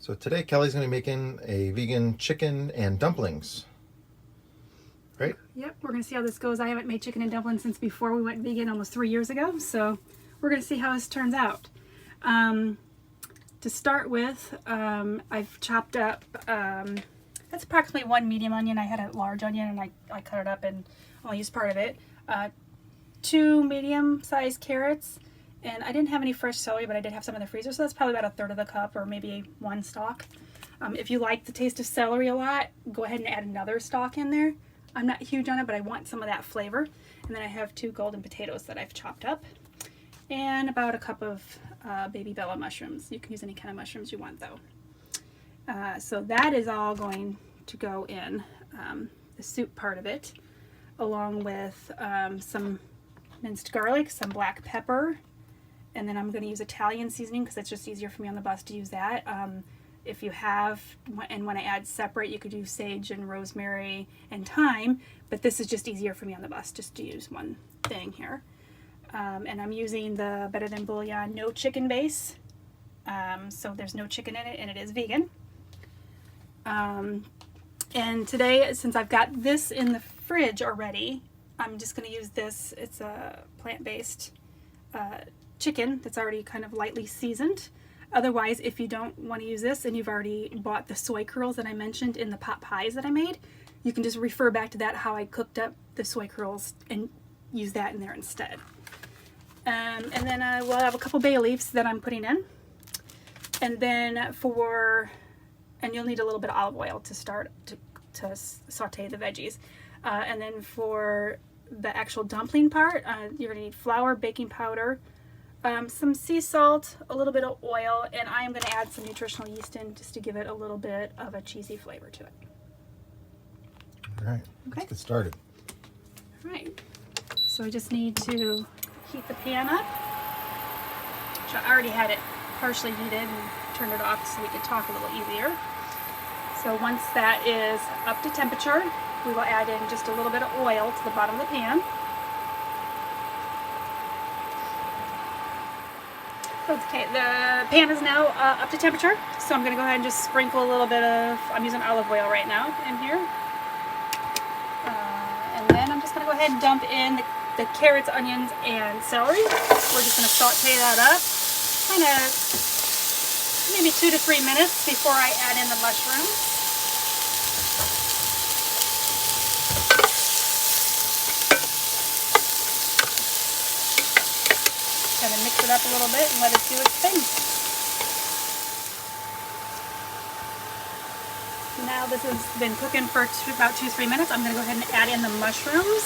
So today Kelly's going to be making a vegan chicken and dumplings. Right? Yep, we're going to see how this goes. I haven't made chicken and dumplings since before we went vegan almost 3 years ago, so we're going to see how this turns out. To start with, I've chopped up, that's approximately 1 medium onion. I had a large onion and I cut it up and only used part of it. 2 medium-sized carrots, and I didn't have any fresh celery, but I did have some in the freezer, so that's probably about 1/3 of the cup, or maybe 1 stalk. If you like the taste of celery a lot, go ahead and add another stalk in there. I'm not huge on it, but I want some of that flavor. And then I have 2 golden potatoes that I've chopped up, and about a cup of baby bella mushrooms. You can use any kind of mushrooms you want, though. So that is all going to go in the soup part of it, along with some minced garlic, some black pepper, and then I'm going to use Italian seasoning because it's just easier for me on the bus to use that. If you have, and when I add separate, you could use sage and rosemary and thyme, but this is just easier for me on the bus just to use one thing here. And I'm using the Better Than Bouillon no chicken base, so there's no chicken in it and it is vegan. And today, since I've got this in the fridge already, I'm just going to use this. It's a plant-based chicken that's already kind of lightly seasoned. Otherwise, if you don't want to use this and you've already bought the soy curls that I mentioned in the pot pies that I made, you can just refer back to that, how I cooked up the soy curls, and use that in there instead. And then I will have a couple bay leaves that I'm putting in. And then and you'll need a little bit of olive oil to start to saute the veggies. And then for the actual dumpling part, you're going to need flour, baking powder, some sea salt, a little bit of oil, and I am going to add some nutritional yeast in just to give it a little bit of a cheesy flavor to it. All right, Okay. Let's get started. All right, so I just need to heat the pan up, which I already had it partially heated and turned it off so we could talk a little easier. So once that is up to temperature, we will add in just a little bit of oil to the bottom of the pan. Okay, the pan is now up to temperature, so I'm going to go ahead and just sprinkle a little bit of, I'm using olive oil right now in here. And then I'm just going to go ahead and dump in the carrots, onions, and celery. We're just going to saute that up, kind of maybe 2 to 3 minutes before I add in the mushrooms. Kind of mix it up a little bit and let it do its thing. Now this has been cooking for about 2 to 3 minutes. I'm going to go ahead and add in the mushrooms.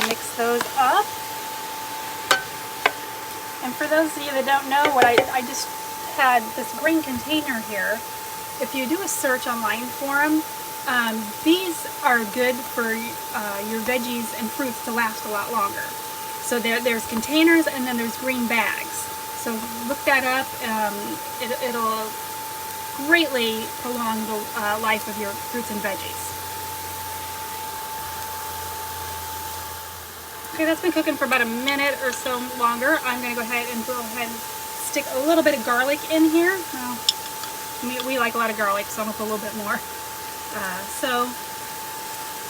Mix those up. And for those of you that don't know, I just had this green container here. If you do a search online for them, these are good for your veggies and fruits to last a lot longer. So there's containers and then there's green bags. So look that up. It'll greatly prolong the life of your fruits and veggies. Okay, that's been cooking for about a minute or so longer. I'm going to go ahead and stick a little bit of garlic in here. Well, we like a lot of garlic, so I'm going to put a little bit more. So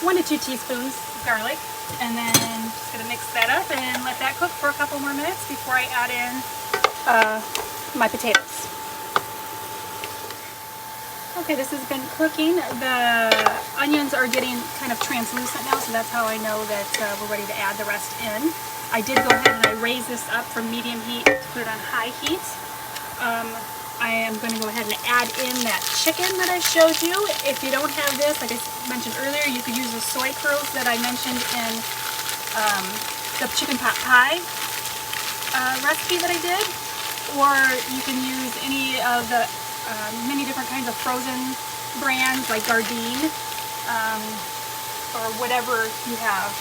1 to 2 teaspoons of garlic. And then just going to mix that up and let that cook for a couple more minutes before I add in my potatoes. Okay, this has been cooking. The onions are getting kind of translucent now, so that's how I know that we're ready to add the rest in. I did go ahead and I raised this up from medium heat to put it on high heat. I am going to go ahead and add in that chicken that I showed you. If you don't have this, like I mentioned earlier, you could use the soy curls that I mentioned in the chicken pot pie recipe that I did. Or you can use any of the many different kinds of frozen brands like Gardein, or whatever you have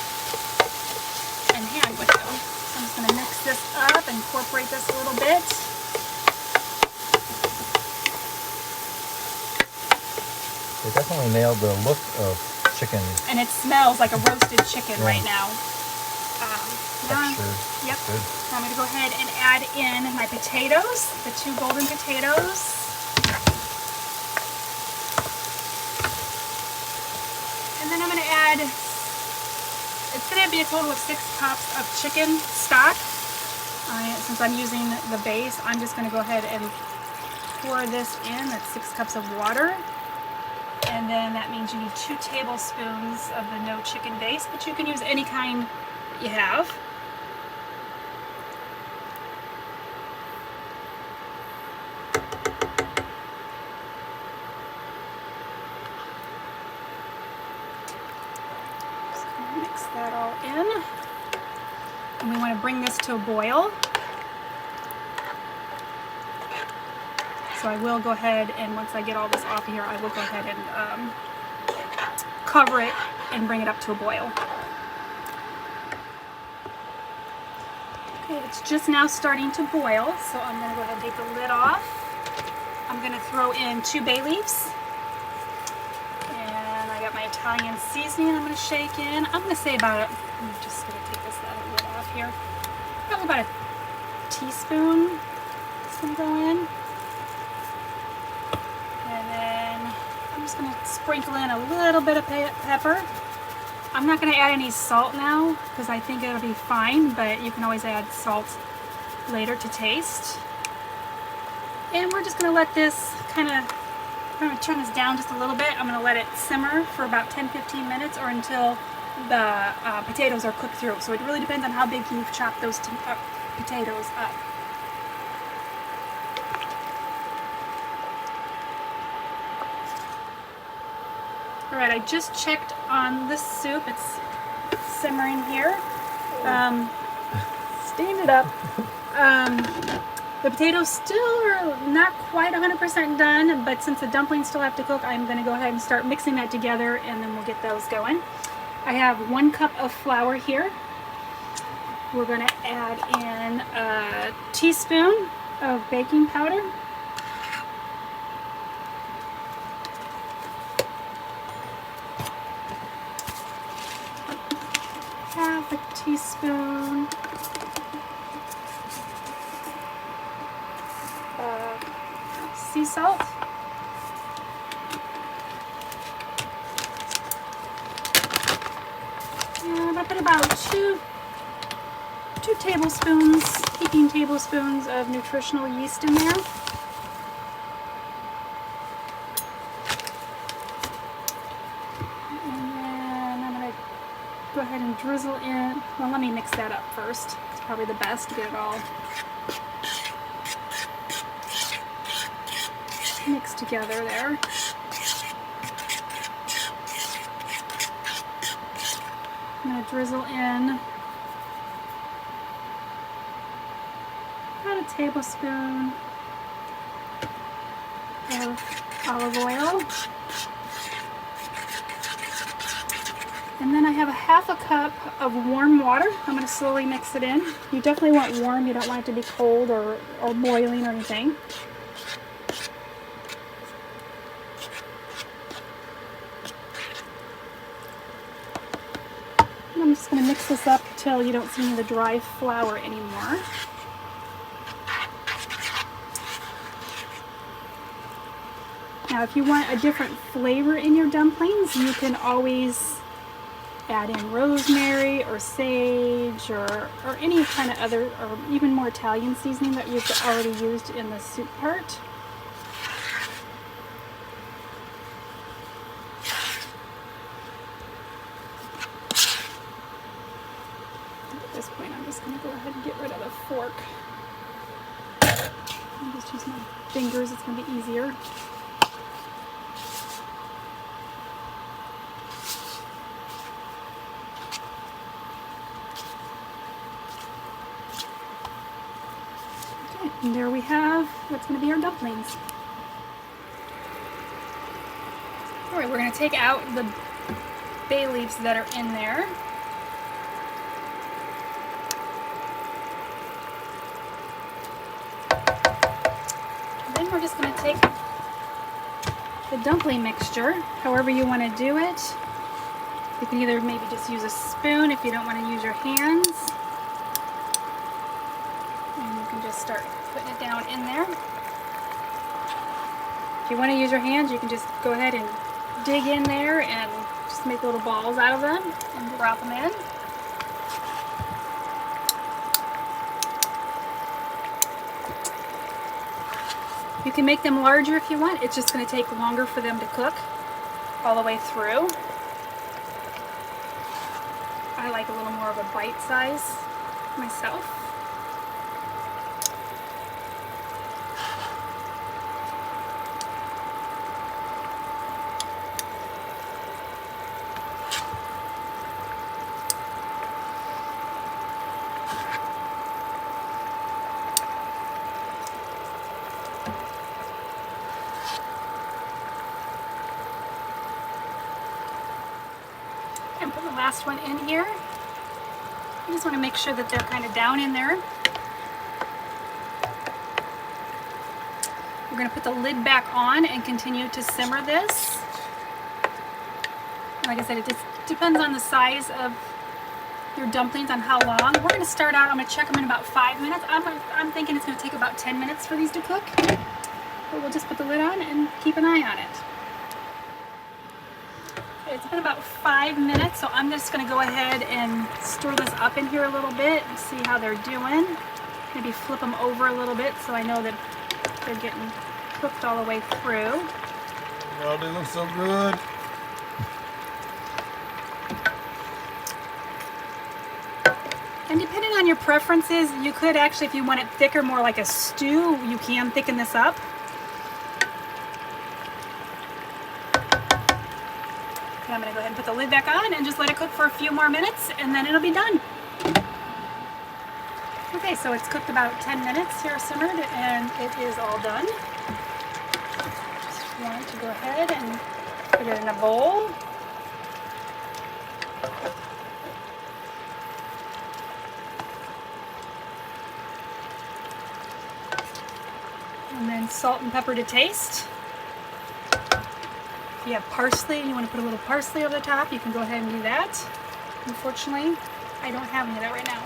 in hand with you. So I'm just going to mix this up and incorporate this a little bit. They definitely nailed the look of chicken. And it smells like a roasted chicken right now. texture. Yep. Good. So I'm going to go ahead and add in my potatoes, the 2 golden potatoes. And then I'm going to add, it's going to be a total of 6 cups of chicken stock. Since I'm using the base, I'm just going to go ahead and pour this in. That's 6 cups of water. And then that means you need 2 tablespoons of the no chicken base, but you can use any kind that you have. Just gonna mix that all in. And we want to bring this to a boil. So I will go ahead and once I get all this off here, I will go ahead and cover it and bring it up to a boil. Okay, it's just now starting to boil, so I'm going to go ahead and take the lid off. I'm going to throw in 2 bay leaves. And I got my Italian seasoning I'm going to shake in. I'm going to say about, I'm just going to take this lid off here. Probably about a teaspoon is going to go in. And then I'm just going to sprinkle in a little bit of pepper. I'm not going to add any salt now because I think it'll be fine, but you can always add salt later to taste. And we're just going to let this kind of turn this down just a little bit. I'm going to let it simmer for about 10-15 minutes or until the potatoes are cooked through. So it really depends on how big you've chopped those potatoes up. Alright, I just checked on the soup. It's simmering here. Steamed it up. The potatoes still are not quite 100% done, but since the dumplings still have to cook, I'm going to go ahead and start mixing that together and then we'll get those going. I have 1 cup of flour here. We're going to add in a teaspoon of baking powder. Half a teaspoon of sea salt. And I'm going to put about 2 tablespoons, heaping tablespoons of nutritional yeast in there. Go ahead and drizzle in. Well, let me mix that up first. It's probably the best to get it all mixed together there. I'm going to drizzle in about a tablespoon of olive oil. And then I have a half a cup of warm water. I'm going to slowly mix it in. You definitely want warm. You don't want it to be cold or boiling or anything. And I'm just going to mix this up until you don't see any of the dry flour anymore. Now, if you want a different flavor in your dumplings, you can always add in rosemary or sage or any kind of other, or even more Italian seasoning that you've already used in the soup part. At this point, I'm just going to go ahead and get rid of the fork. I'll just use my fingers, it's going to be easier. And there we have what's going to be our dumplings. Alright, we're going to take out the bay leaves that are in there. And then we're just going to take the dumpling mixture, however you want to do it. You can either maybe just use a spoon if you don't want to use your hands. can just start putting it down in there. If you want to use your hands, you can just go ahead and dig in there and just make little balls out of them and drop them in. You can make them larger if you want. It's just going to take longer for them to cook all the way through. I like a little more of a bite size myself. And put the last one in here. You just want to make sure that they're kind of down in there. We're going to put the lid back on and continue to simmer this. Like I said, it just depends on the size of your dumplings on how long. We're going to start out, I'm going to check them in about 5 minutes. I'm thinking it's going to take about 10 minutes for these to cook. But we'll just put the lid on and keep an eye on it. It's been about 5 minutes, so I'm just going to go ahead and stir this up in here a little bit and see how they're doing. Maybe flip them over a little bit so I know that they're getting cooked all the way through. Oh, they look so good. And depending on your preferences, you could actually, if you want it thicker, more like a stew, you can thicken this up. I'm going to go ahead and put the lid back on and just let it cook for a few more minutes and then it'll be done. Okay, so it's cooked about 10 minutes here, simmered, and it is all done. Just want to go ahead and put it in a bowl. And then salt and pepper to taste. If you have parsley and you want to put a little parsley over the top, you can go ahead and do that. Unfortunately, I don't have any of that right now.